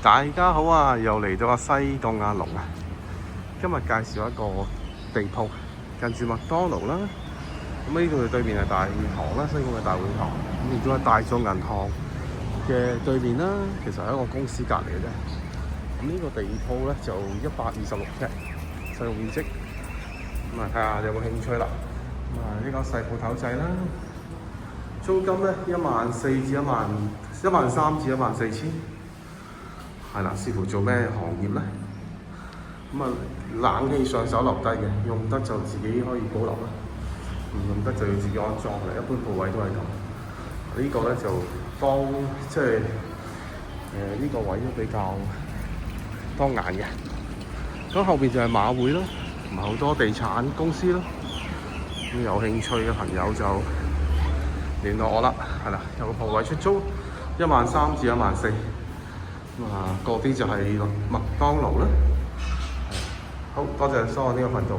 大家好啊，又嚟到阿西貢阿龍啊！今日介紹一個地鋪，近住麥當勞啦。咁呢度對面係大會堂啦，西貢嘅大會堂。咁亦都係大眾銀行嘅對面啦。其實係一個公司隔離嘅啫。咁呢個地鋪咧就126尺，使用面積。咁啊睇下有冇興趣啦。咁啊呢間細鋪頭仔啦，租金咧14000至13000至14000。係啦，視乎做咩行業咧。咁啊，冷氣上手留低嘅，用得就自己可以保留啦，唔用得就要自己安裝嘅。一般鋪位都係咁。呢個咧就當即係呢個位都比較當眼嘅。咁後邊就係馬會啦，同埋好多地產公司啦。咁有興趣嘅朋友就聯絡我啦。係啦，有個鋪位出租13000至14000。嗰啲就係麥當勞啦。好多謝收看呢個頻道。